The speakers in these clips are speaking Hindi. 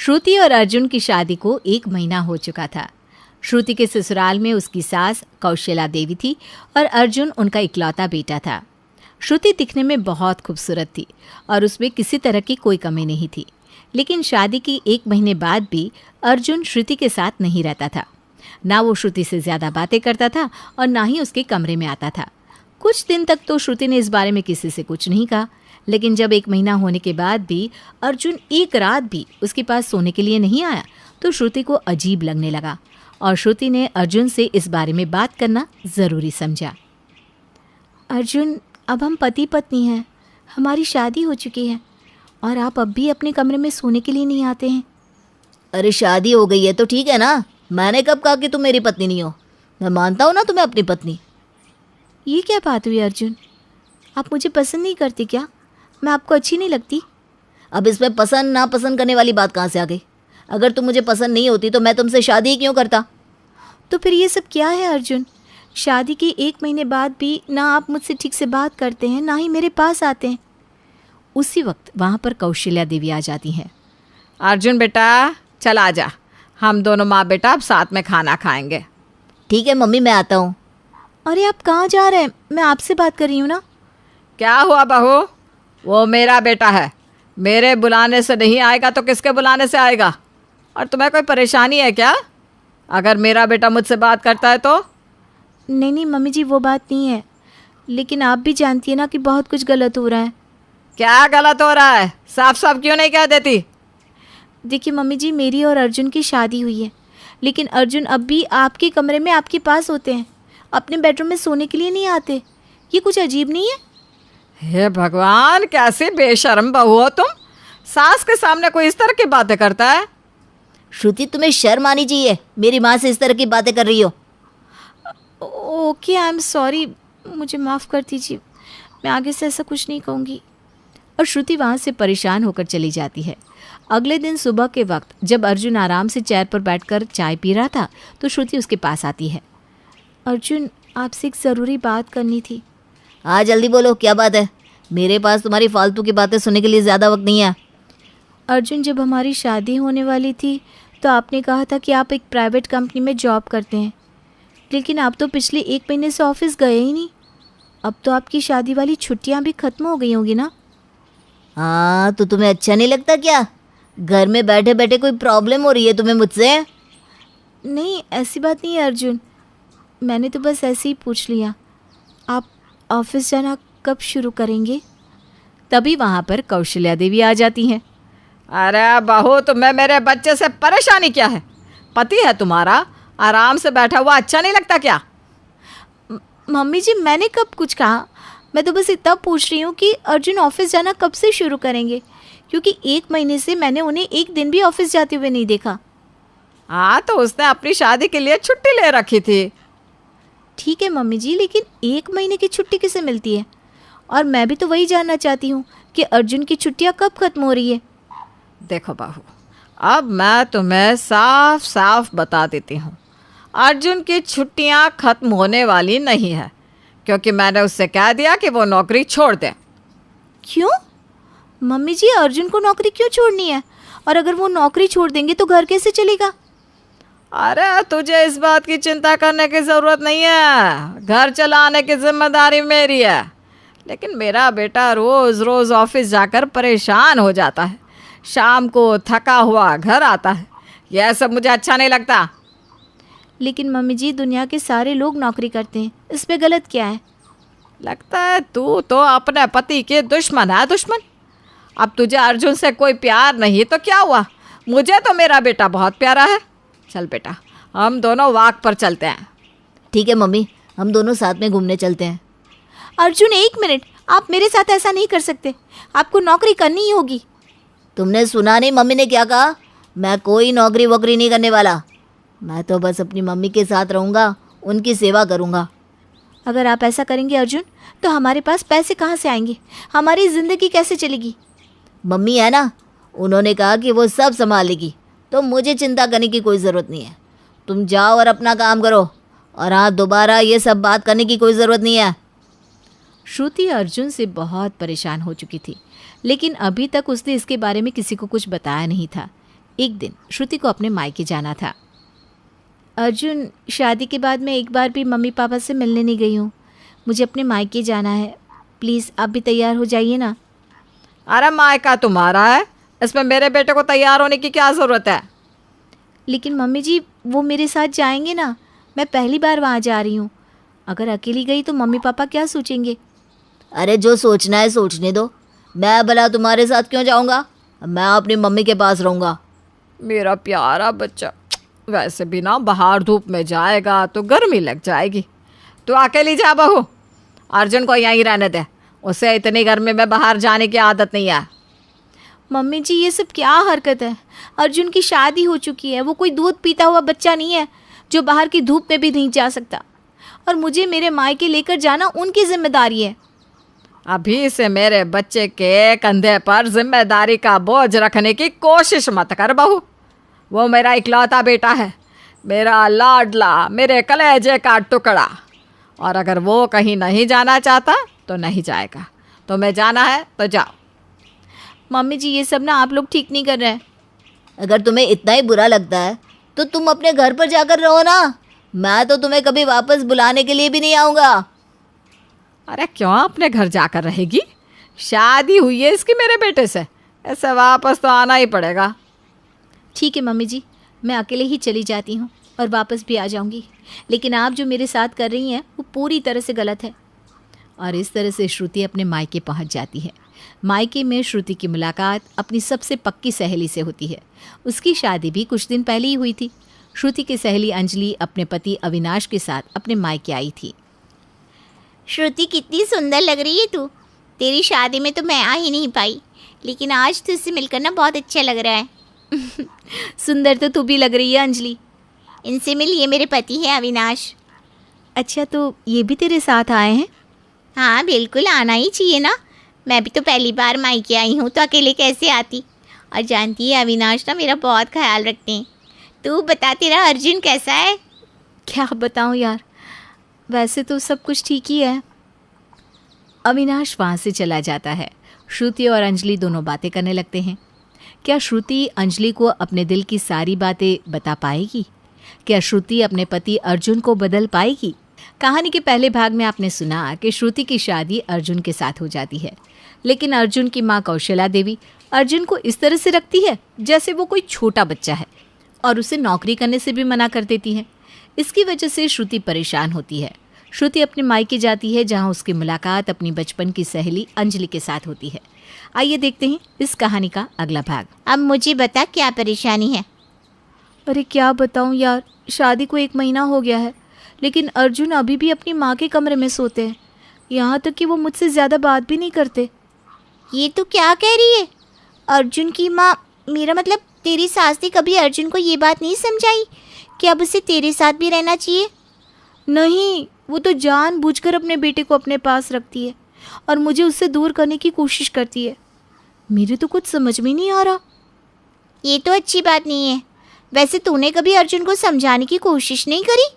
श्रुति और अर्जुन की शादी को 1 महीना हो चुका था। श्रुति के ससुराल में उसकी सास कौशल्या देवी थी और अर्जुन उनका इकलौता बेटा था। श्रुति दिखने में बहुत खूबसूरत थी और उसमें किसी तरह की कोई कमी नहीं थी। लेकिन शादी की 1 महीने बाद भी अर्जुन श्रुति के साथ नहीं रहता था। ना वो श्रुति से ज़्यादा बातें करता था और ना ही उसके कमरे में आता था। कुछ दिन तक तो श्रुति ने इस बारे में किसी से कुछ नहीं कहा, लेकिन जब 1 महीना होने के बाद भी अर्जुन एक रात भी उसके पास सोने के लिए नहीं आया तो श्रुति को अजीब लगने लगा और श्रुति ने अर्जुन से इस बारे में बात करना ज़रूरी समझा। अर्जुन, अब हम पति पत्नी हैं, हमारी शादी हो चुकी है और आप अब भी अपने कमरे में सोने के लिए नहीं आते हैं। अरे शादी हो गई है तो ठीक है ना, मैंने कब कहा कि तुम मेरी पत्नी नहीं हो। मैं मानता हूँ ना तुम्हें अपनी पत्नी। ये क्या बात हुई अर्जुन, आप मुझे पसंद नहीं करते क्या? मैं आपको अच्छी नहीं लगती? अब इसमें पसंद ना पसंद करने वाली बात कहाँ से आ गई? अगर तुम मुझे पसंद नहीं होती तो मैं तुमसे शादी ही क्यों करता? तो फिर ये सब क्या है अर्जुन? शादी के 1 महीने बाद भी ना आप मुझसे ठीक से बात करते हैं, ना ही मेरे पास आते हैं। उसी वक्त वहाँ पर कौशल्या देवी आ जाती हैं। अर्जुन बेटा, चल आ जा, हम दोनों माँ बेटा अब साथ में खाना खाएंगे। ठीक है मम्मी, मैं आता हूँ। अरे आप कहाँ जा रहे हैं? मैं आपसे बात कर रही हूँ ना। क्या हुआ बहू? वो मेरा बेटा है, मेरे बुलाने से नहीं आएगा तो किसके बुलाने से आएगा? और तुम्हें कोई परेशानी है क्या अगर मेरा बेटा मुझसे बात करता है तो? नहीं नहीं मम्मी जी, वो बात नहीं है, लेकिन आप भी जानती है ना कि बहुत कुछ गलत हो रहा है। क्या गलत हो रहा है? साफ साफ क्यों नहीं कह देती? देखिए मम्मी जी, मेरी और अर्जुन की शादी हुई है, लेकिन अर्जुन अब भी आपके कमरे में आपके पास होते हैं, अपने बेडरूम में सोने के लिए नहीं आते। ये कुछ अजीब नहीं है? हे भगवान, कैसी बेशर्म बहू हो तुम। सास के सामने कोई इस तरह की बातें करता है? श्रुति, तुम्हें शर्म आनी चाहिए, मेरी माँ से इस तरह की बातें कर रही हो। ओके, आई एम सॉरी, मुझे माफ़ कर दीजिए, मैं आगे से ऐसा कुछ नहीं कहूँगी। और श्रुति वहाँ से परेशान होकर चली जाती है। अगले दिन सुबह के वक्त जब अर्जुन आराम से चेयर पर बैठकर चाय पी रहा था तो श्रुति उसके पास आती है। अर्जुन, आपसे एक ज़रूरी बात करनी थी। हाँ जल्दी बोलो, क्या बात है? मेरे पास तुम्हारी फालतू की बातें सुनने के लिए ज़्यादा वक्त नहीं है। अर्जुन, जब हमारी शादी होने वाली थी तो आपने कहा था कि आप एक प्राइवेट कंपनी में जॉब करते हैं, लेकिन आप तो पिछले 1 महीने से ऑफिस गए ही नहीं। अब तो आपकी शादी वाली छुट्टियां भी ख़त्म हो गई होंगी ना? हाँ, तो तुम्हें अच्छा नहीं लगता क्या? घर में बैठे बैठे कोई प्रॉब्लम हो रही है तुम्हें मुझसे? नहीं, ऐसी बात नहीं है अर्जुन, मैंने तो बस ऐसे ही पूछ लिया। आप ऑफिस जाना कब शुरू करेंगे? तभी वहाँ पर कौशल्या देवी आ जाती हैं। अरे बहू, तुम्हें मेरे बच्चे से परेशानी क्या है? पति है तुम्हारा, आराम से बैठा हुआ अच्छा नहीं लगता क्या? मम्मी जी, मैंने कब कुछ कहा? मैं तो बस इतना पूछ रही हूँ कि अर्जुन ऑफिस जाना कब से शुरू करेंगे, क्योंकि 1 महीने से मैंने उन्हें एक दिन भी ऑफिस जाते हुए नहीं देखा। हाँ, तो उसने अपनी शादी के लिए छुट्टी ले रखी थी। ठीक है मम्मी जी, लेकिन 1 महीने की छुट्टी किसे मिलती है? और मैं भी तो वही जानना चाहती हूँ कि अर्जुन की छुट्टियाँ कब ख़त्म हो रही है। देखो बहू, अब मैं तुम्हें साफ साफ बता देती हूँ, अर्जुन की छुट्टियाँ ख़त्म होने वाली नहीं है, क्योंकि मैंने उससे कह दिया कि वो नौकरी छोड़ दे। क्यों मम्मी जी, अर्जुन को नौकरी क्यों छोड़नी है? और अगर वो नौकरी छोड़ देंगे तो घर कैसे चलेगा? अरे तुझे इस बात की चिंता करने की ज़रूरत नहीं है, घर चलाने की जिम्मेदारी मेरी है। लेकिन मेरा बेटा रोज़ रोज़ ऑफिस जाकर परेशान हो जाता है, शाम को थका हुआ घर आता है। यह सब मुझे अच्छा नहीं लगता। लेकिन मम्मी जी, दुनिया के सारे लोग नौकरी करते हैं, इस पे गलत क्या है? लगता है तू तो अपने पति के दुश्मन है, दुश्मन। अब तुझे अर्जुन से कोई प्यार नहीं तो क्या हुआ, मुझे तो मेरा बेटा बहुत प्यारा है। चल बेटा, हम दोनों वॉक पर चलते हैं। ठीक है मम्मी, हम दोनों साथ में घूमने चलते हैं। अर्जुन, 1 मिनट, आप मेरे साथ ऐसा नहीं कर सकते, आपको नौकरी करनी ही होगी। तुमने सुना नहीं मम्मी ने क्या कहा? मैं कोई नौकरी वोकरी नहीं करने वाला, मैं तो बस अपनी मम्मी के साथ रहूँगा, उनकी सेवा करूँगा। अगर आप ऐसा करेंगे अर्जुन, तो हमारे पास पैसे कहाँ से आएंगे? हमारी ज़िंदगी कैसे चलेगी? मम्मी है ना, उन्होंने कहा कि वो सब संभाल लेगी, तो मुझे चिंता करने की कोई ज़रूरत नहीं है। तुम जाओ और अपना काम करो, और हाँ, दोबारा ये सब बात करने की कोई ज़रूरत नहीं है। श्रुति अर्जुन से बहुत परेशान हो चुकी थी, लेकिन अभी तक उसने इसके बारे में किसी को कुछ बताया नहीं था। एक दिन श्रुति को अपने मायके जाना था। अर्जुन, शादी के बाद मैं एक बार भी मम्मी पापा से मिलने नहीं गई हूँ। मुझे अपने मायके जाना है। प्लीज़ आप भी तैयार हो जाइए ना। अरे मायका तुम्हारा है, इसमें मेरे बेटे को तैयार होने की क्या ज़रूरत है? लेकिन मम्मी जी, वो मेरे साथ जाएंगे ना। मैं पहली बार वहाँ जा रही हूँ। अगर अकेली गई तो मम्मी पापा क्या सोचेंगे? अरे जो सोचना है सोचने दो। मैं भला तुम्हारे साथ क्यों जाऊँगा? मैं अपनी मम्मी के पास रहूँगा। मेरा प्यारा बच्चा, वैसे भी ना बाहर धूप में जाएगा तो गर्मी लग जाएगी। तू अकेली जा बहू, अर्जुन को यहीं रहने दे। उसे इतनी गर्मी में बाहर जाने की आदत नहीं है। मम्मी जी, ये सब क्या हरकत है? अर्जुन की शादी हो चुकी है। वो कोई दूध पीता हुआ बच्चा नहीं है जो बाहर की धूप में भी नहीं जा सकता। और मुझे मेरे मायके लेकर जाना उनकी जिम्मेदारी है। अभी से मेरे बच्चे के कंधे पर जिम्मेदारी का बोझ रखने की कोशिश मत कर बहू। वो मेरा इकलौता बेटा है, मेरा लाडला, मेरे कलेजे का टुकड़ा। और अगर वो कहीं नहीं जाना चाहता तो नहीं जाएगा। तुम्हें जाना है तो जाओ। मम्मी जी, ये सब ना आप लोग ठीक नहीं कर रहे हैं। अगर तुम्हें इतना ही बुरा लगता है तो तुम अपने घर पर जाकर रहो ना। मैं तो तुम्हें कभी वापस बुलाने के लिए भी नहीं आऊँगा। अरे क्यों अपने घर जाकर रहेगी? शादी हुई है इसकी मेरे बेटे से, ऐसे वापस तो आना ही पड़ेगा। ठीक है मम्मी जी, मैं अकेले ही चली जाती हूँ और वापस भी आ जाऊँगी। लेकिन आप जो मेरे साथ कर रही हैं वो पूरी तरह से गलत है। और इस तरह से श्रुति अपने मायके पहुँच जाती है। मायके में श्रुति की मुलाकात अपनी सबसे पक्की सहेली से होती है। उसकी शादी भी कुछ दिन पहले ही हुई थी। श्रुति की सहेली अंजलि अपने पति अविनाश के साथ अपने मायके आई थी। श्रुति, कितनी सुंदर लग रही है तू। तेरी शादी में तो मैं आ ही नहीं पाई, लेकिन आज तुझसे मिलकर ना बहुत अच्छा लग रहा है। सुंदर तो तू भी लग रही है अंजलि। इनसे मिल, ये मेरे पति हैं अविनाश। अच्छा, तो ये भी तेरे साथ आए हैं? हाँ बिल्कुल, आना ही चाहिए ना। मैं भी तो पहली बार मायके आई हूँ तो अकेले कैसे आती। और जानती है, अविनाश ना मेरा बहुत ख्याल रखते हैं। तू बता, तेरा अर्जुन कैसा है? क्या बताऊँ यार, वैसे तो सब कुछ ठीक ही है। अविनाश वहाँ से चला जाता है। श्रुति और अंजलि दोनों बातें करने लगते हैं। क्या श्रुति अंजलि को अपने दिल की सारी बातें बता पाएगी? क्या श्रुति अपने पति अर्जुन को बदल पाएगी? कहानी के पहले भाग में आपने सुना कि श्रुति की शादी अर्जुन के साथ हो जाती है, लेकिन अर्जुन की माँ कौशल्या देवी अर्जुन को इस तरह से रखती है जैसे वो कोई छोटा बच्चा है और उसे नौकरी करने से भी मना कर देती है। इसकी वजह से श्रुति परेशान होती है। श्रुति अपने मायके जाती है जहाँ उसकी मुलाकात अपनी बचपन की सहेली अंजलि के साथ होती है। आइए देखते हैं इस कहानी का अगला भाग। अब मुझे बता, क्या परेशानी है? अरे क्या बताऊँ यार, शादी को 1 महीना हो गया है, लेकिन अर्जुन अभी भी अपनी माँ के कमरे में सोते हैं। यहाँ तक कि वो मुझसे ज़्यादा बात भी नहीं करते। ये तो क्या कह रही है? अर्जुन की माँ, मेरा मतलब तेरी सास ने कभी अर्जुन को ये बात नहीं समझाई कि अब उसे तेरे साथ भी रहना चाहिए? नहीं, वो तो जानबूझकर अपने बेटे को अपने पास रखती है और मुझे उससे दूर करने की कोशिश करती है। मेरे तो कुछ समझ में नहीं आ रहा। ये तो अच्छी बात नहीं है। वैसे तूने कभी अर्जुन को समझाने की कोशिश नहीं करी?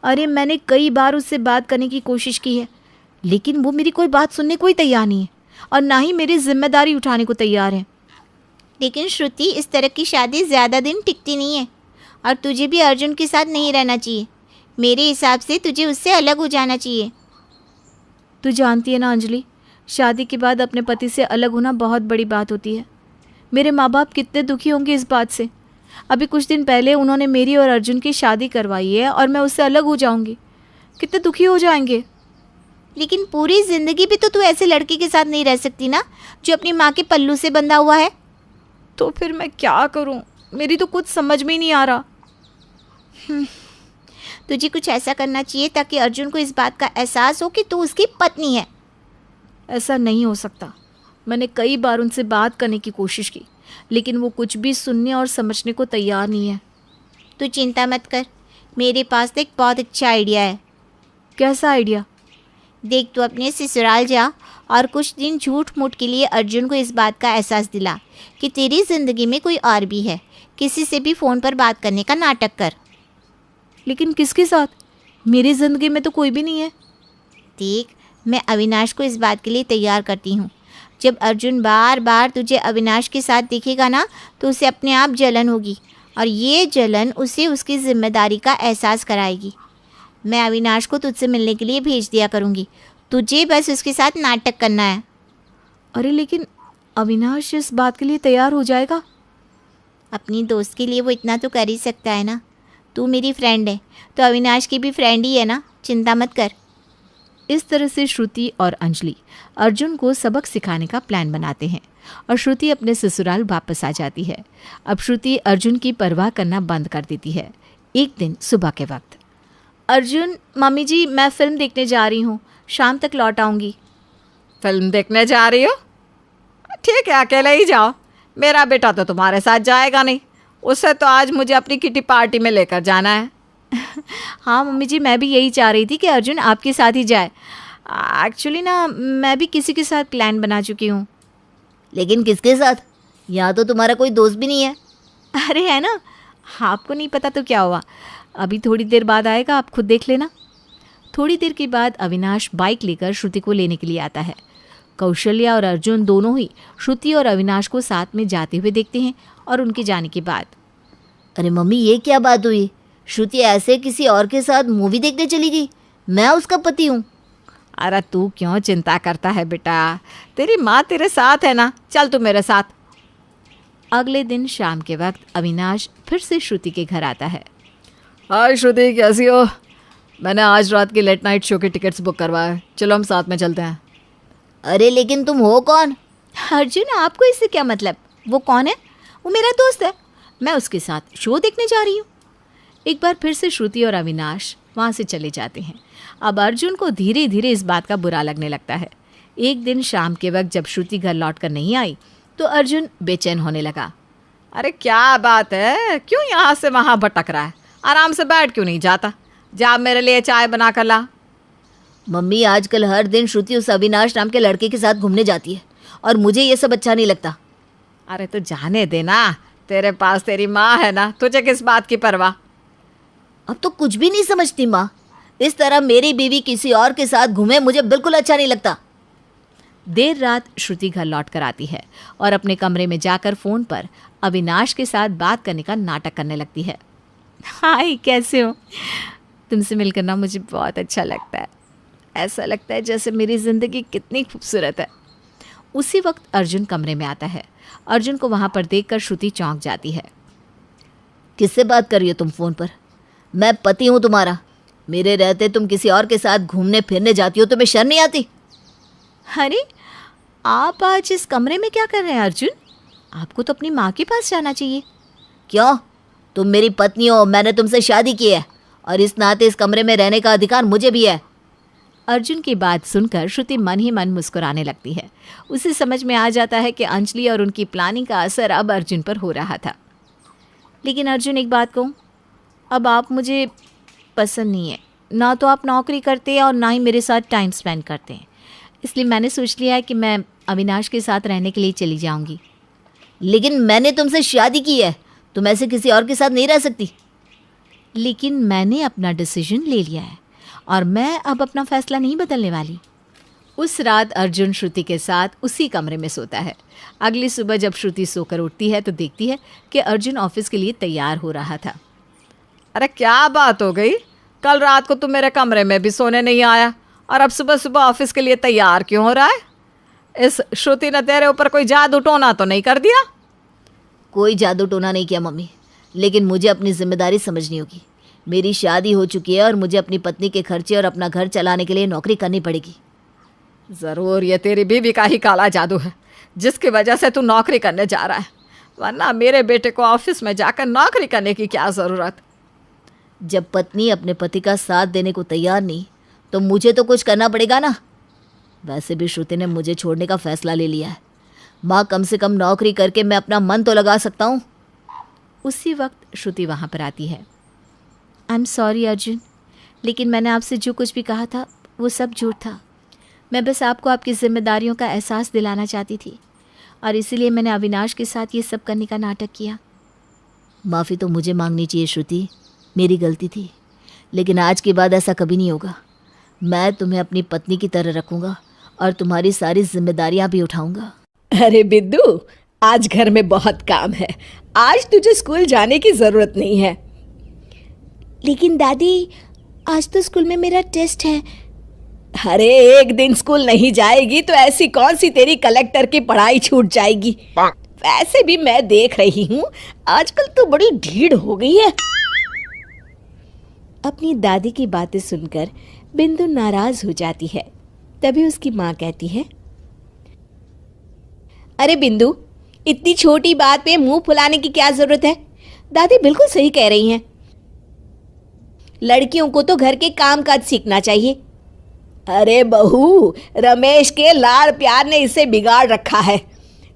अरे मैंने कई बार उससे बात करने की कोशिश की है, लेकिन वो मेरी कोई बात सुनने को ही तैयार नहीं है और ना ही मेरी जिम्मेदारी उठाने को तैयार है। लेकिन श्रुति, इस तरह की शादी ज़्यादा दिन टिकती नहीं है और तुझे भी अर्जुन के साथ नहीं रहना चाहिए। मेरे हिसाब से तुझे उससे अलग हो जाना चाहिए। तू जानती है ना अंजलि, शादी के बाद अपने पति से अलग होना बहुत बड़ी बात होती है। मेरे माँ बाप कितने दुखी होंगे इस बात से। अभी कुछ दिन पहले उन्होंने मेरी और अर्जुन की शादी करवाई है और मैं उससे अलग हो जाऊंगी। कितने दुखी हो जाएंगे। लेकिन पूरी ज़िंदगी भी तो तू ऐसे लड़के के साथ नहीं रह सकती ना, जो अपनी माँ के पल्लू से बंधा हुआ है। तो फिर मैं क्या करूं? मेरी तो कुछ समझ में ही नहीं आ रहा। तुझे कुछ ऐसा करना चाहिए ताकि अर्जुन को इस बात का एहसास हो कि तू उसकी पत्नी है। ऐसा नहीं हो सकता। मैंने कई बार उनसे बात करने की कोशिश की, लेकिन वो कुछ भी सुनने और समझने को तैयार नहीं है। तू चिंता मत कर, मेरे पास एक बहुत अच्छा आइडिया है। कैसा आइडिया? देख, तू अपने ससुराल जा और कुछ दिन झूठ मूठ के लिए अर्जुन को इस बात का एहसास दिला कि तेरी ज़िंदगी में कोई और भी है। किसी से भी फ़ोन पर बात करने का नाटक कर। लेकिन किसके साथ? मेरी ज़िंदगी में तो कोई भी नहीं है। देख, मैं अविनाश को इस बात के लिए तैयार करती हूँ। जब अर्जुन बार बार तुझे अविनाश के साथ दिखेगा ना तो उसे अपने आप जलन होगी और ये जलन उसे उसकी जिम्मेदारी का एहसास कराएगी। मैं अविनाश को तुझसे मिलने के लिए भेज दिया करूँगी, तुझे बस उसके साथ नाटक करना है। अरे लेकिन अविनाश इस बात के लिए तैयार हो जाएगा? अपनी दोस्त के लिए वो इतना तो कर ही सकता है ना। तू मेरी फ्रेंड है तो अविनाश की भी फ्रेंड ही है ना, चिंता मत कर। इस तरह से श्रुति और अंजलि अर्जुन को सबक सिखाने का प्लान बनाते हैं और श्रुति अपने ससुराल वापस आ जाती है। अब श्रुति अर्जुन की परवाह करना बंद कर देती है। एक दिन सुबह के वक्त, अर्जुन, मम्मी जी मैं फ़िल्म देखने जा रही हूँ, शाम तक लौट आऊँगी। फिल्म देखने जा रही हो? ठीक है, अकेले ही जाओ, मेरा बेटा तो तुम्हारे साथ जाएगा नहीं, उससे तो आज मुझे अपनी किटी पार्टी में लेकर जाना है। हाँ मम्मी जी, मैं भी यही चाह रही थी कि अर्जुन आपके साथ ही जाए। एक्चुअली ना मैं भी किसी के साथ प्लान बना चुकी हूँ। लेकिन किसके साथ? यहाँ तो तुम्हारा कोई दोस्त भी नहीं है। अरे है ना, आपको नहीं पता तो क्या हुआ, अभी थोड़ी देर बाद आएगा, आप खुद देख लेना। थोड़ी देर के बाद अविनाश बाइक लेकर श्रुति को लेने के लिए आता है। कौशल्या और अर्जुन दोनों ही श्रुति और अविनाश को साथ में जाते हुए देखते हैं और उनके जाने के बाद, अरे मम्मी ये क्या बात हुई? श्रुति ऐसे किसी और के साथ मूवी देखने चली गई? मैं उसका पति हूँ। अरे तू क्यों चिंता करता है बेटा, तेरी माँ तेरे साथ है ना, चल तू मेरे साथ। अगले दिन शाम के वक्त अविनाश फिर से श्रुति के घर आता है। हाय श्रुति, कैसी हो? मैंने आज रात की लेट नाइट शो के टिकट्स बुक करवाए, चलो हम साथ में चलते हैं। अरे लेकिन तुम हो कौन? अर्जुन, आपको इससे क्या मतलब? वो कौन है? वो मेरा दोस्त है, मैं उसके साथ शो देखने जा रही हूँ। एक बार फिर से श्रुति और अविनाश वहाँ से चले जाते हैं। अब अर्जुन को धीरे धीरे इस बात का बुरा लगने लगता है। एक दिन शाम के वक्त जब श्रुति घर लौट कर नहीं आई तो अर्जुन बेचैन होने लगा। अरे क्या बात है, क्यों यहाँ से वहाँ भटक रहा है? आराम से बैठ क्यों नहीं जाता? जा मेरे लिए चाय बना कर ला। मम्मी आजकल हर दिन श्रुति उस अविनाश नाम के लड़के के साथ घूमने जाती है और मुझे ये सब अच्छा नहीं लगता। अरे तो जाने देना, तेरे पास तेरी माँ है ना, तुझे किस बात की परवाह? अब तो कुछ भी नहीं समझती माँ, इस तरह मेरी बीवी किसी और के साथ घूमे मुझे बिल्कुल अच्छा नहीं लगता। देर रात श्रुति घर लौट कर आती है और अपने कमरे में जाकर फ़ोन पर अविनाश के साथ बात करने का नाटक करने लगती है। हाय, कैसे हो? तुमसे मिलकर ना मुझे बहुत अच्छा लगता है, ऐसा लगता है जैसे मेरी ज़िंदगी कितनी खूबसूरत है। उसी वक्त अर्जुन कमरे में आता है। अर्जुन को वहाँ पर देखकर श्रुति चौंक जाती है। किससे बात कर रही हो तुम फ़ोन पर? मैं पति हूँ तुम्हारा, मेरे रहते तुम किसी और के साथ घूमने फिरने जाती हो, तुम्हें शर्म नहीं आती? अरे आप आज इस कमरे में क्या कर रहे हैं अर्जुन? आपको तो अपनी माँ के पास जाना चाहिए। क्यों? तुम मेरी पत्नी हो, मैंने तुमसे शादी की है और इस नाते इस कमरे में रहने का अधिकार मुझे भी है। अर्जुन की बात सुनकर श्रुति मन ही मन मुस्कुराने लगती है। उसे समझ में आ जाता है कि अंजलि और उनकी प्लानिंग का असर अब अर्जुन पर हो रहा था। लेकिन अर्जुन, एक बात कहूँ, अब आप मुझे पसंद नहीं है। ना तो आप नौकरी करते हैं और ना ही मेरे साथ टाइम स्पेंड करते हैं, इसलिए मैंने सोच लिया है कि मैं अविनाश के साथ रहने के लिए चली जाऊंगी। लेकिन मैंने तुमसे शादी की है, तुम ऐसे किसी और के साथ नहीं रह सकती। लेकिन मैंने अपना डिसीजन ले लिया है और मैं अब अपना फैसला नहीं बदलने वाली। उस रात अर्जुन श्रुति के साथ उसी कमरे में सोता है। अगली सुबह जब श्रुति सोकर उठती है तो देखती है कि अर्जुन ऑफिस के लिए तैयार हो रहा था। अरे क्या बात हो गई, कल रात को तुम मेरे कमरे में भी सोने नहीं आया और अब सुबह सुबह ऑफिस के लिए तैयार क्यों हो रहा है? इस श्रुति ने तेरे ऊपर कोई जादू टोना तो नहीं कर दिया? कोई जादू टोना नहीं किया मम्मी, लेकिन मुझे अपनी जिम्मेदारी समझनी होगी। मेरी शादी हो चुकी है और मुझे अपनी पत्नी के खर्चे और अपना घर चलाने के लिए नौकरी करनी पड़ेगी। ज़रूर ये तेरी बीवी का ही काला जादू है जिसकी वजह से तू नौकरी करने जा रहा है, वरना मेरे बेटे को ऑफिस में जाकर नौकरी करने की क्या ज़रूरत? जब पत्नी अपने पति का साथ देने को तैयार नहीं तो मुझे तो कुछ करना पड़ेगा ना। वैसे भी श्रुति ने मुझे छोड़ने का फैसला ले लिया है। माँ, कम से कम नौकरी करके मैं अपना मन तो लगा सकता हूँ। उसी वक्त श्रुति वहाँ पर आती है। आई एम सॉरी अर्जुन, लेकिन मैंने आपसे जो कुछ भी कहा था वो सब झूठ था। मैं बस आपको आपकी जिम्मेदारियों का एहसास दिलाना चाहती थी और इसीलिए मैंने अविनाश के साथ ये सब करने का नाटक किया। माफ़ी तो मुझे मांगनी चाहिए श्रुति, मेरी गलती थी, लेकिन आज के बाद ऐसा कभी नहीं होगा। मैं तुम्हें अपनी पत्नी की तरह रखूँगा और तुम्हारी सारी जिम्मेदारियां भी उठाऊंगा। अरे बिंदु, आज घर में बहुत काम है, आज तुझे स्कूल जाने की जरूरत नहीं है। लेकिन दादी, आज तो स्कूल में मेरा टेस्ट है। अरे एक दिन स्कूल नहीं जाएगी तो ऐसी कौन सी तेरी कलेक्टर की पढ़ाई छूट जाएगी। वैसे भी मैं देख रही हूँ आजकल तो बड़ी ढीठ हो गई है। अपनी दादी की बातें सुनकर बिंदु नाराज हो जाती है। तभी उसकी माँ कहती है, अरे बिंदु, इतनी छोटी बात पे मुंह फुलाने की क्या जरूरत है। दादी बिल्कुल सही कह रही हैं। लड़कियों को तो घर के काम काज सीखना चाहिए। अरे बहू, रमेश के लाड़ प्यार ने इसे बिगाड़ रखा है।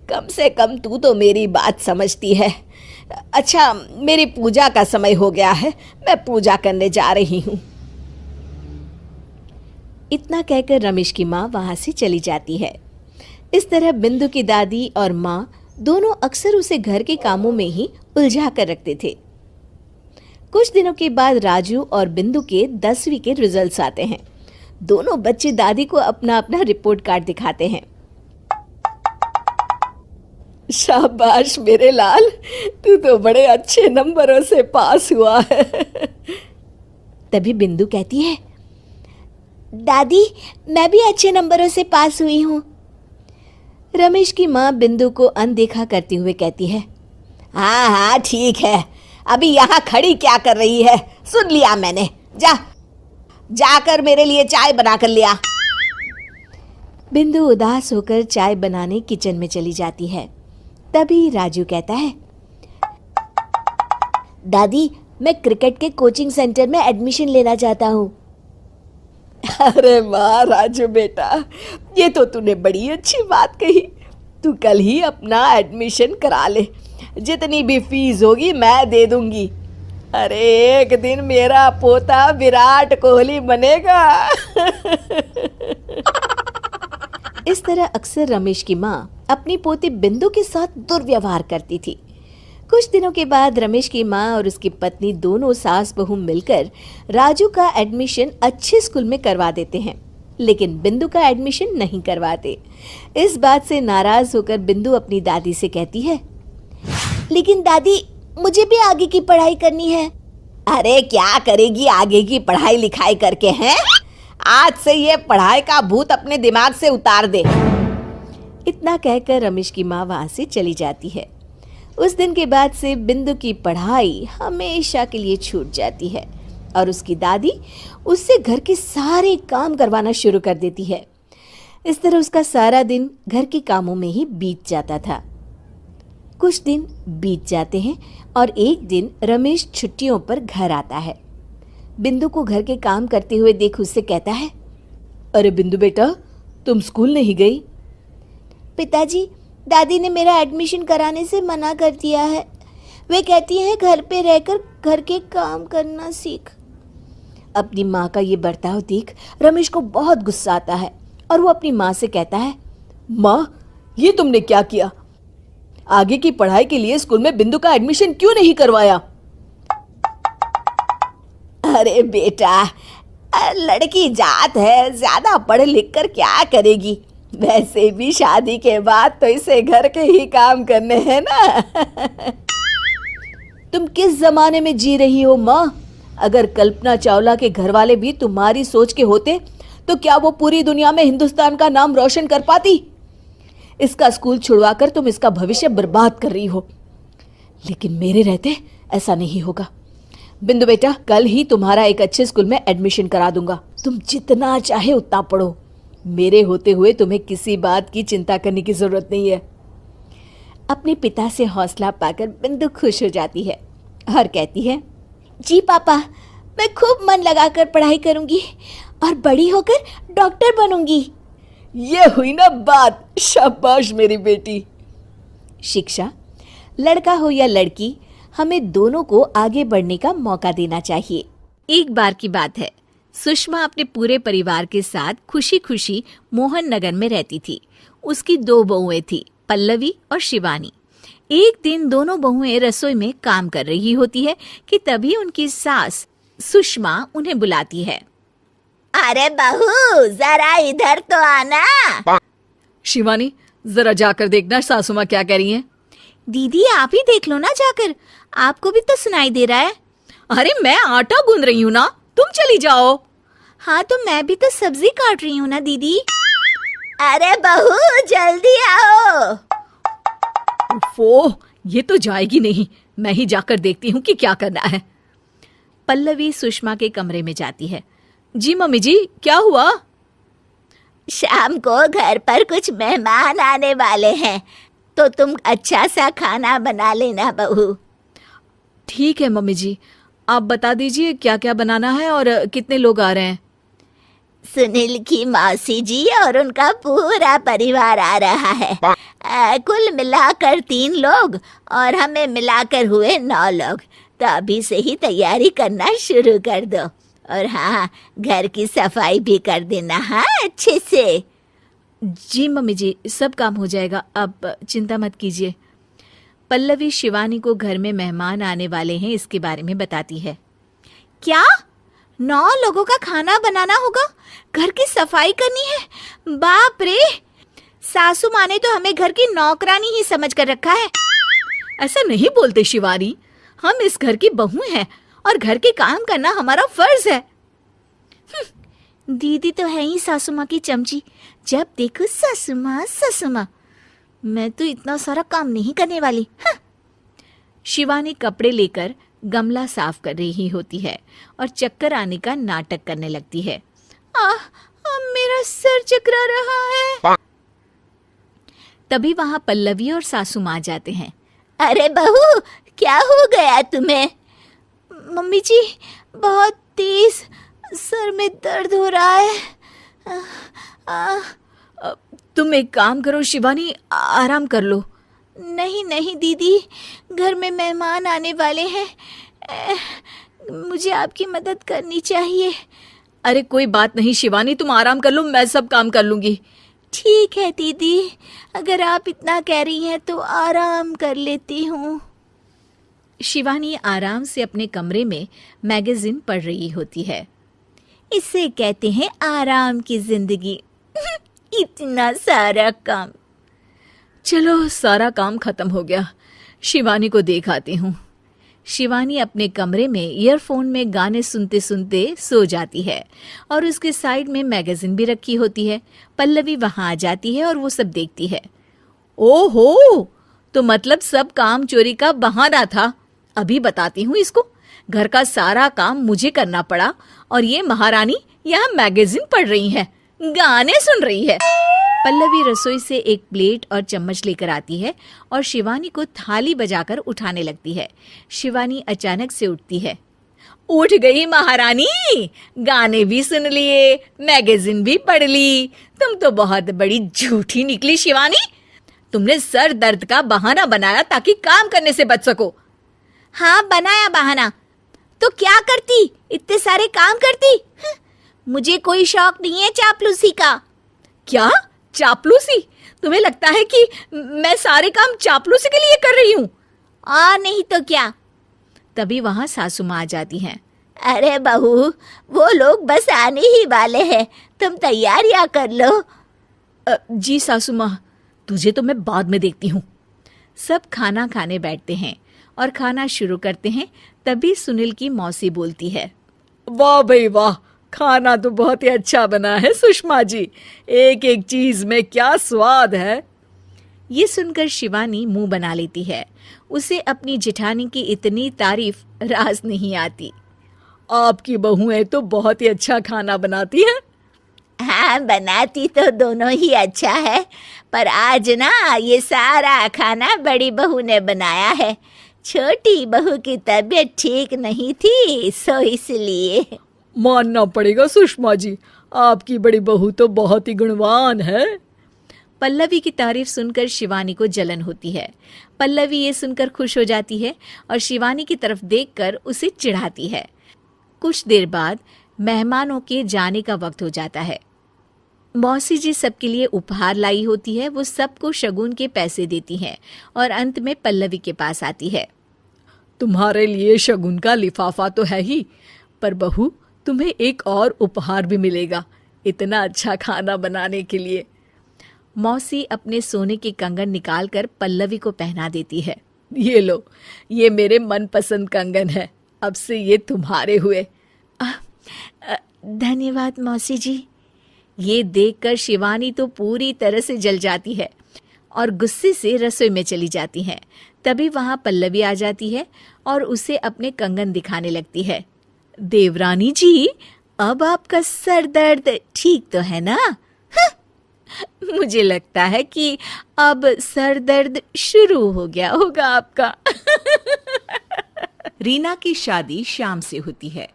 कम से कम तू तो मेरी बात समझती है। अच्छा, मेरी पूजा का समय हो गया है, मैं पूजा करने जा रही हूँ। इतना कहकर रमेश की माँ वहाँ से चली जाती है। इस तरह बिंदु की दादी और माँ दोनों अक्सर उसे घर के कामों में ही उलझा कर रखते थे। कुछ दिनों के बाद राजू और बिंदु के 10वीं के रिजल्ट्स आते हैं। दोनों बच्चे दादी को अपना अपना रिपोर्ट कार्ड दिखाते हैं। शाबाश मेरे लाल, तू तो बड़े अच्छे नंबरों से पास हुआ है। तभी बिंदु कहती है, दादी, मैं भी अच्छे नंबरों से पास हुई हूँ। रमेश की माँ बिंदु को अनदेखा करते हुए कहती है, हाँ हाँ ठीक है, अभी यहाँ खड़ी क्या कर रही है, सुन लिया मैंने। जाकर मेरे लिए चाय बना कर लिया। बिंदु उदास होकर चाय बनाने किचन में चली जाती है। तभी राजू कहता है, दादी, मैं क्रिकेट के कोचिंग सेंटर में एडमिशन लेना चाहता हूँ। अरे वाह राजू बेटा, ये तो तूने बड़ी अच्छी बात कही। तू कल ही अपना एडमिशन करा ले, जितनी भी फीस होगी मैं दे दूंगी। अरे एक दिन मेरा पोता विराट कोहली बनेगा। इस तरह अक्सर रमेश की माँ अपनी पोती बिंदु के साथ दुर्व्यवहार करती थी। कुछ दिनों के बाद रमेश की माँ और उसकी पत्नी दोनों सास बहू मिलकर राजू का एडमिशन अच्छे स्कूल में करवा देते हैं, लेकिन बिंदु का एडमिशन नहीं करवाते। इस बात से नाराज होकर बिंदु अपनी दादी से कहती है, लेकिन दादी, मुझे भी आगे की पढ़ाई करनी है। अरे क्या करेगी आगे की पढ़ाई लिखाई करके हैं? आज से ये पढ़ाई का भूत अपने दिमाग से उतार दे। इतना कहकर रमेश की माँ वहाँ से चली जाती है। उस दिन के बाद से बिंदु की पढ़ाई हमेशा के लिए छूट जाती है और उसकी दादी उससे घर के सारे काम करवाना शुरू कर देती है। इस तरह उसका सारा दिन घर के कामों में ही बीत जाता था। कुछ दिन बीत जाते हैं और एक दिन रमेश छुट्टियों पर घर आता है। बिंदु को घर के काम करते हुए देख उससे कहता है, अरे बिंदु बेटा, तुम स्कूल नहीं गई? पिताजी, दादी ने मेरा एडमिशन कराने से मना कर दिया है। वे कहती हैं घर पे रहकर घर के काम करना सीख। अपनी माँ का ये बर्ताव देख रमेश को बहुत गुस्सा आता है और वो अपनी माँ से कहता है, माँ, ये तुमने क्या किया? आगे की पढ़ाई के लिए स्कूल में बिंदु का एडमिशन क्यों नहीं करवाया? अरे बेटा, लड़की जात है, ज्यादा पढ़ लिख कर क्या करेगी? वैसे भी शादी के बाद तो इसे घर के ही काम करने हैं ना। तुम किस जमाने में जी रही हो माँ? अगर कल्पना चावला के घर वाले भी तुम्हारी सोच के होते तो क्या वो पूरी दुनिया में हिंदुस्तान का नाम रोशन कर पाती? इसका स्कूल छुड़वाकर तुम इसका भविष्य बर्बाद कर रही हो, लेकिन मेरे रहते ऐसा नहीं होगा। बिंदु बेटा, कल ही तुम्हारा एक अच्छे स्कूल में एडमिशन करा दूंगा। तुम जितना चाहे उतना पढ़ो। मेरे होते हुए तुम्हें किसी बात की चिंता करने की जरूरत नहीं है। अपने पिता से हौसला पाकर बिंदु खुश हो जाती है और कहती है, जी पापा, मैं खूब मन लगाकर पढ़ाई करूंगी और बड़ी होकर डॉक्टर बनूंगी। ये हुई ना बात, शाबाश मेरी बेटी। शिक्षा, लड़का हो या लड़की, हमें दोनों को आगे बढ़ने का मौका देना चाहिए। एक बार की बात है, सुषमा अपने पूरे परिवार के साथ खुशी खुशी मोहन नगर में रहती थी। उसकी 2 बहुएं थी, पल्लवी और शिवानी। एक दिन दोनों बहुएं रसोई में काम कर रही होती है कि तभी उनकी सास सुषमा उन्हें बुलाती है। अरे बहू जरा इधर तो आना। शिवानी, जरा जाकर देखना सासू माँ क्या कह रही हैं। दीदी आप ही देख लो ना जाकर, आपको भी तो सुनाई दे रहा है। अरे मैं आटा गूंद रही हूँ ना, तुम चली जाओ। हाँ तो मैं भी तो सब्जी काट रही हूँ ना दीदी। अरे बहू जल्दी आओ। ओफो, ये तो जाएगी नहीं। मैं ही जाकर देखती हूँ कि क्या करना है। पल्लवी सुषमा के कमरे में जाती है। जी मम्मी जी, क्या हुआ? शाम को घर पर कुछ मेहमान आने वाले हैं, तो तुम अच्छा सा खाना बना लेना बहू। ठीक है मम्मी जी, आप बता दीजिए क्या क्या बनाना है और कितने लोग आ रहे हैं। सुनील की मौसी जी और उनका पूरा परिवार आ रहा है। कुल मिलाकर 3 लोग और हमें मिलाकर हुए 9 लोग। तो अभी से ही तैयारी करना शुरू कर दो। और हाँ, घर की सफाई भी कर देना, हाँ अच्छे से। जी मम्मी जी, सब काम हो जाएगा, आप चिंता मत कीजिए। पल्लवी शिवानी को घर में मेहमान आने वाले हैं इसके बारे में बताती है। क्या 9 लोगों का खाना बनाना होगा, घर की सफाई करनी है? बाप रे, सासू माँ ने तो हमें घर की नौकरानी ही समझ कर रखा है। ऐसा नहीं बोलते शिवानी, हम इस घर की बहू हैं और घर के काम करना हमारा फर्ज है। दीदी तो है ही सासू माँ की चमची, जब देखो सासू माँ सासू माँ। मैं तो इतना सारा काम नहीं करने वाली। शिवानी कपड़े लेकर गमला साफ कर रही होती है और चक्कर आने का नाटक करने लगती है। मेरा सर चकरा रहा है। तभी वहां पल्लवी और सासू माँ जाते हैं। अरे बहू क्या हो गया तुम्हें? मम्मी जी बहुत तेज सर में दर्द हो रहा है। तुम एक काम करो शिवानी, आराम कर लो। नहीं नहीं दीदी, घर में मेहमान आने वाले हैं, मुझे आपकी मदद करनी चाहिए। अरे कोई बात नहीं शिवानी, तुम आराम कर लो, मैं सब काम कर लूंगी। ठीक है दीदी, अगर आप इतना कह रही हैं तो आराम कर लेती हूँ। शिवानी आराम से अपने कमरे में मैगजीन पढ़ रही होती है। इसे कहते हैं आराम की जिंदगी। इतना सारा काम। चलो सारा काम खत्म हो गया, शिवानी को देख आती हूँ। शिवानी अपने कमरे में ईयरफोन में गाने सुनते सुनते सो जाती है और उसके साइड में मैगजीन भी रखी होती है। पल्लवी वहाँ आ जाती है और वो सब देखती है। ओहो, तो मतलब सब काम चोरी का बहाना था। अभी बताती हूँ इसको। घर का सारा काम मुझे करना पड़ा और ये महारानी यहाँ मैगजीन पढ़ रही है, गाने सुन रही है। पल्लवी रसोई से एक प्लेट और चम्मच लेकर आती है और शिवानी को थाली बजाकर उठाने लगती है। शिवानी अचानक से उठती है। उठ गई महारानी, गाने भी सुन लिए, मैगजीन भी पढ़ ली। तुम तो बहुत बड़ी झूठी निकली शिवानी। तुमने सर दर्द का बहाना बनाया ताकि काम करने से बच सको। हाँ बनाया बहाना, तो क्या करती, इतने सारे काम करती। मुझे कोई शौक नहीं है चापलूसी का। क्या चापलूसी? तुम्हें लगता है कि मैं सारे काम चापलूसी के लिए कर रही हूँ? और नहीं तो क्या। तभी वहाँ सासू माँ आ जाती हैं। अरे बहू, वो लोग बस आने ही वाले हैं, तुम तैयारियां कर लो। जी सासू माँ, तुझे तो मैं बाद में देखती हूँ। सब खाना खाने बैठते हैं और खाना शुरू करते हैं। तभी सुनील की मौसी बोलती है। वाह भाई वाह, खाना तो बहुत ही अच्छा बना है सुषमा जी, एक एक चीज में क्या स्वाद है। ये सुनकर शिवानी मुंह बना लेती है। उसे अपनी जेठानी की इतनी तारीफ रास नहीं आती। आपकी बहुएं तो बहुत ही अच्छा खाना बनाती हैं। हाँ बनाती तो दोनों ही अच्छा है, पर आज ना ये सारा खाना बड़ी बहू ने बनाया है। छोटी बहू की तबीयत ठीक नहीं थी, सो इसलिए। मानना पड़ेगा सुषमा जी, आपकी बड़ी बहू तो बहुत ही गुणवान है। पल्लवी की तारीफ सुनकर शिवानी को जलन होती है। पल्लवी ये सुनकर खुश हो जाती है और शिवानी की तरफ देखकर उसे चिढ़ाती है। कुछ देर बाद मेहमानों के जाने का वक्त हो जाता है। मौसी जी सबके लिए उपहार लाई होती है। वो सबको शगुन के पैसे देती हैं और अंत में पल्लवी के पास आती है। तुम्हारे लिए शगुन का लिफाफा तो है ही, पर बहू तुम्हें एक और उपहार भी मिलेगा इतना अच्छा खाना बनाने के लिए। मौसी अपने सोने के कंगन निकालकर पल्लवी को पहना देती है। ये लो, ये मेरे मनपसंद कंगन है, अब से ये तुम्हारे हुए। धन्यवाद मौसी जी। ये देखकर शिवानी तो पूरी तरह से जल जाती है और गुस्से से रसोई में चली जाती है। तभी वहाँ पल्लवी आ जाती है और उसे अपने कंगन दिखाने लगती है। देवरानी जी, अब आपका सर दर्द ठीक तो है ना? मुझे लगता है कि अब सर दर्द शुरू हो गया होगा आपका। रीना की शादी श्याम से होती है।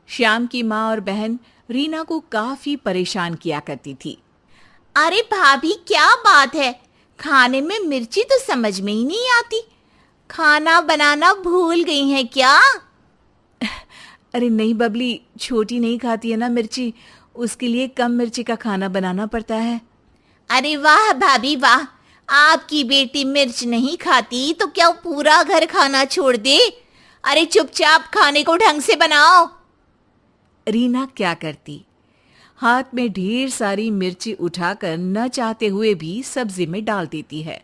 श्याम की माँ और बहन रीना को काफी परेशान किया करती थी। अरे भाभी, क्या बात है, खाने में मिर्ची तो समझ में ही नहीं आती। खाना बनाना भूल गई हैं क्या? अरे नहीं बबली, छोटी नहीं खाती है ना मिर्ची, उसके लिए कम मिर्ची का खाना बनाना पड़ता है। अरे वाह भाभी वाह, आपकी बेटी मिर्च नहीं खाती तो क्या पूरा घर खाना छोड़ दे? अरे चुपचाप खाने को ढंग से बनाओ। रीना क्या करती, हाथ में ढेर सारी मिर्ची उठाकर न चाहते हुए भी सब्जी में डाल देती है।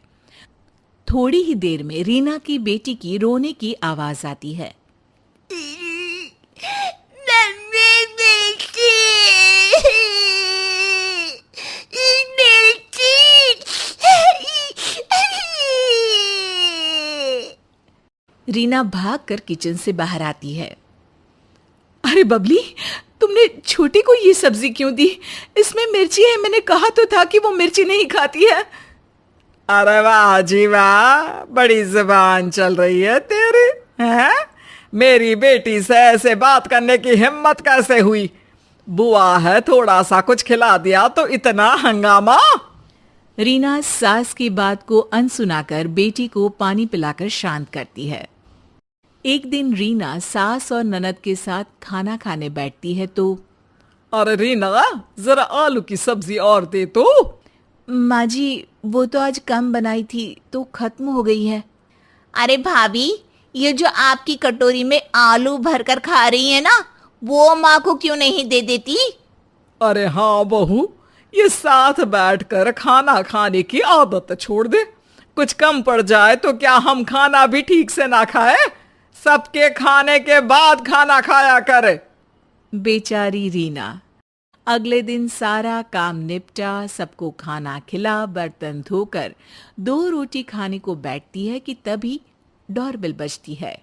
थोड़ी ही देर में रीना की बेटी की रोने की आवाज आती है। रीना भागकर किचन से बाहर आती है। अरे बबली, तुमने छोटी को ये सब्जी क्यों दी? इसमें मिर्ची है, मैंने कहा तो था कि वो मिर्ची नहीं खाती है। अरे वाह जी वाह, बड़ी जुबान चल रही है तेरी, हैं? मेरी बेटी से ऐसे बात करने की हिम्मत कैसे हुई? बुआ है, थोड़ा सा कुछ खिला दिया तो इतना हंगामा। रीना सास की बात को अनसुनाकर बेटी को पानी पिलाकर शांत करती है। एक दिन रीना सास और ननद के साथ खाना खाने बैठती है तो अरे रीना, जरा आलू की सब्जी और दे तो। माँ जी, वो तो आज कम बनाई थी तो खत्म हो गई है। अरे भाभी, ये जो आपकी कटोरी में आलू भरकर खा रही है ना, वो माँ को क्यों नहीं दे देती? अरे हाँ बहू, ये साथ बैठकर खाना खाने की आदत छोड़ दे। कुछ कम पड़ जाए तो क्या हम खाना भी ठीक से ना खाए? सबके खाने के बाद खाना खाया करे। बेचारी रीना अगले दिन सारा काम निपटा, सबको खाना खिला, बर्तन धोकर 2 रोटी खाने को बैठती है कि तभी डोरबेल बजती है।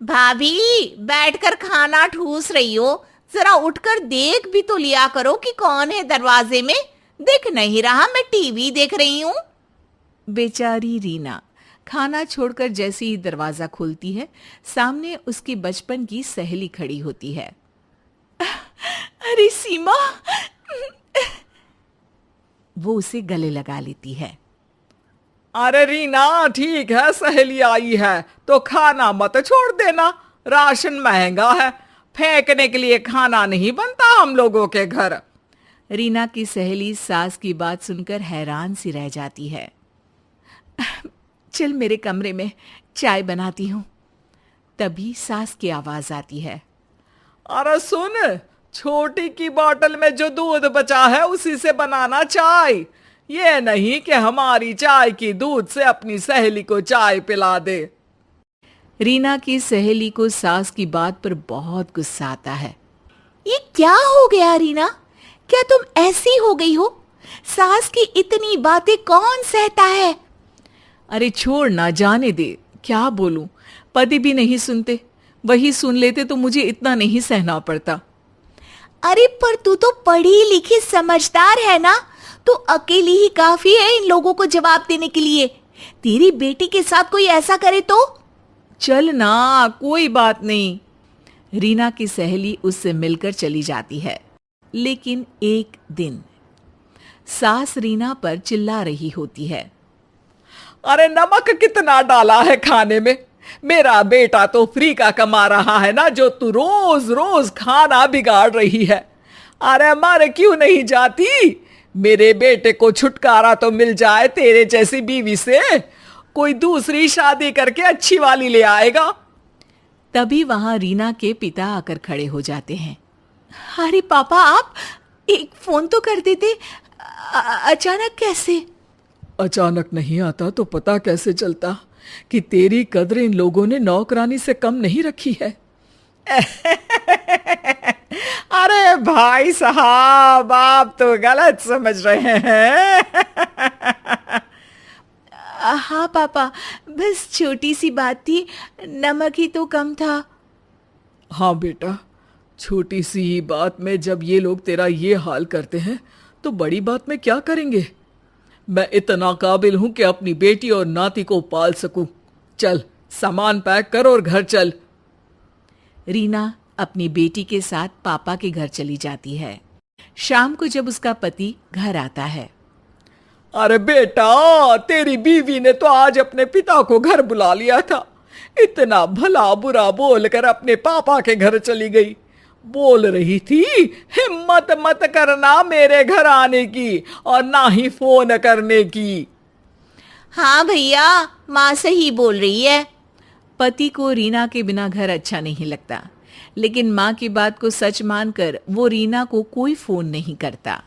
भाभी, बैठकर खाना ठूस रही हो, जरा उठकर देख भी तो लिया करो कि कौन है दरवाजे में। दिख नहीं रहा, मैं टीवी देख रही हूँ। बेचारी रीना खाना छोड़कर जैसे ही दरवाजा खोलती है, सामने उसकी बचपन की सहेली खड़ी होती है। अरे सीमा, वो उसे गले लगा लेती है। अरे रीना, ठीक है, सहेली आई है तो खाना मत छोड़ देना। राशन महंगा है, फेंकने के लिए खाना नहीं बनता हम लोगों के घर। रीना की सहेली सास की बात सुनकर हैरान सी रह जाती है। चल मेरे कमरे में चाय बनाती हूँ। तभी सास की आवाज आती है। अरे सुन, छोटी की बोतल में जो दूध बचा है उसी से बनाना चाय। ये नहीं कि हमारी चाय की दूध से अपनी सहेली को चाय पिला दे। रीना की सहेली को सास की बात पर बहुत गुस्सा आता है। ये क्या हो गया रीना? क्या तुम ऐसी हो गई हो? सास की इतनी बातें कौन सहता है? अरे छोड़ ना, जाने दे, क्या बोलूं, पति भी नहीं सुनते, वही सुन लेते तो मुझे इतना नहीं सहना पड़ता। अरे पर तू तो पढ़ी लिखी समझदार है ना, तो अकेली ही काफी है इन लोगों को जवाब देने के लिए। तेरी बेटी के साथ कोई ऐसा करे तो? चल ना, कोई बात नहीं। रीना की सहेली उससे मिलकर चली जाती है। लेकिन एक दिन सास रीना पर चिल्ला रही होती है। अरे नमक कितना डाला है खाने में? मेरा बेटा तो फ्री का कमा रहा है ना, जो तू रोज रोज खाना बिगाड़ रही है। अरे मर क्यों नहीं जाती? मेरे बेटे को छुटकारा तो मिल जाए तेरे जैसी बीवी से। कोई दूसरी शादी करके अच्छी वाली ले आएगा। तभी वहां रीना के पिता आकर खड़े हो जाते हैं। अरे पापा, आप एक फोन तो कर देते, अचानक कैसे? अचानक नहीं आता तो पता कैसे चलता कि तेरी कद्र इन लोगों ने नौकरानी से कम नहीं रखी है। अरे भाई साहब, आप तो गलत समझ रहे हैं। हाँ पापा, बस छोटी सी बात थी, नमक ही तो कम था। हाँ बेटा, छोटी सी ही बात में जब ये लोग तेरा ये हाल करते हैं तो बड़ी बात में क्या करेंगे। मैं इतना काबिल हूं कि अपनी बेटी और नाती को पाल सकूं। चल सामान पैक कर और घर चल। रीना अपनी बेटी के साथ पापा के घर चली जाती है। शाम को जब उसका पति घर आता है, अरे बेटा, तेरी बीवी ने तो आज अपने पिता को घर बुला लिया था। इतना भला बुरा बोलकर अपने पापा के घर चली गई। बोल रही थी हिम्मत मत करना मेरे घर आने की और ना ही फोन करने की। हाँ भैया, माँ सही बोल रही है। पति को रीना के बिना घर अच्छा नहीं लगता, लेकिन माँ की बात को सच मानकर वो रीना को कोई फोन नहीं करता।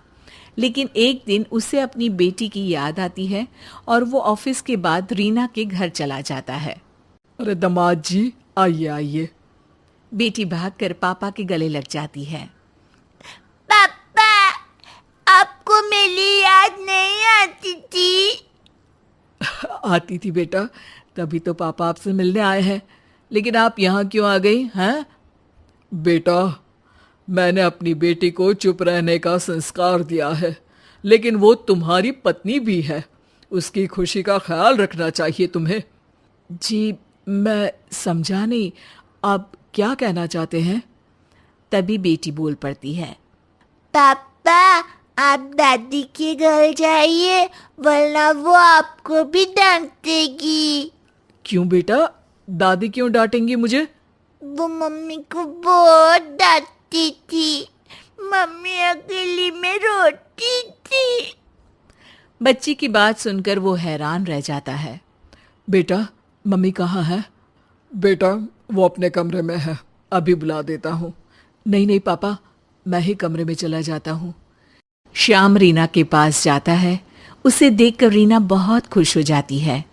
लेकिन एक दिन उसे अपनी बेटी की याद आती है और वो ऑफिस के बाद रीना के घर चला जाता है। अरे दामाद जी, आइए आइए। बेटी भागकर पापा के गले लग जाती है। पापा, आपको मेरी याद नहीं आती थी? आती थी बेटा, तभी तो पापा आपसे मिलने आए हैं। लेकिन आप यहाँ क्यों आ गई हैं? बेटा, मैंने अपनी बेटी को चुप रहने का संस्कार दिया है, लेकिन वो तुम्हारी पत्नी भी है। उसकी खुशी का ख्याल रखना चाहिए तुम्हें। जी, मैं समझा नहीं, आप क्या कहना चाहते हैं? तभी बेटी बोल पड़ती है। पापा, आप दादी के घर जाइए, वरना वो आपको भी डांट देगी। क्यों बेटा, दादी क्यों डांटेंगी मुझे? वो मम्मी को बहुत डांटती थी। मम्मी अकेली में रोती थी। बच्ची की बात सुनकर वो हैरान रह जाता है। बेटा, मम्मी कहाँ है? बेटा, वो अपने कमरे में है, अभी बुला देता हूँ। नहीं नहीं पापा, मैं ही कमरे में चला जाता हूँ। श्याम रीना के पास जाता है। उसे देखकर रीना बहुत खुश हो जाती है।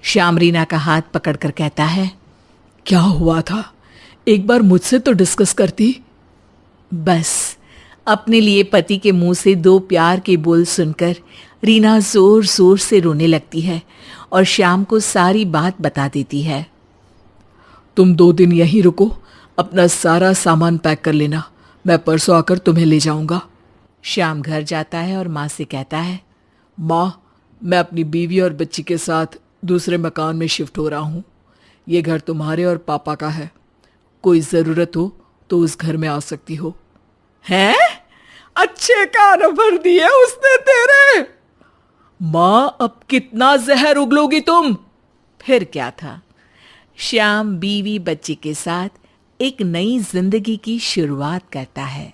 श्याम रीना का हाथ पकड़कर कहता है, क्या हुआ था? एक बार मुझसे तो डिस्कस करती। बस अपने लिए पति के मुंह से दो प्यार के बोल सुनकर रीना जोर जोर से रोने लगती है और श्याम को सारी बात बता देती है। तुम 2 दिन यहीं रुको, अपना सारा सामान पैक कर लेना, मैं परसों आकर तुम्हें ले जाऊंगा। श्याम घर जाता है और माँ से कहता है, माँ, मैं अपनी बीवी और बच्ची के साथ दूसरे मकान में शिफ्ट हो रहा हूँ। ये घर तुम्हारे और पापा का है, कोई ज़रूरत हो तो उस घर में आ सकती हो। हैं? अच्छे कान भर दिए उसने तेरे। माँ, अब कितना जहर उगलोगी तुम? फिर क्या था, श्याम बीवी बच्ची के साथ एक नई जिंदगी की शुरुआत करता है।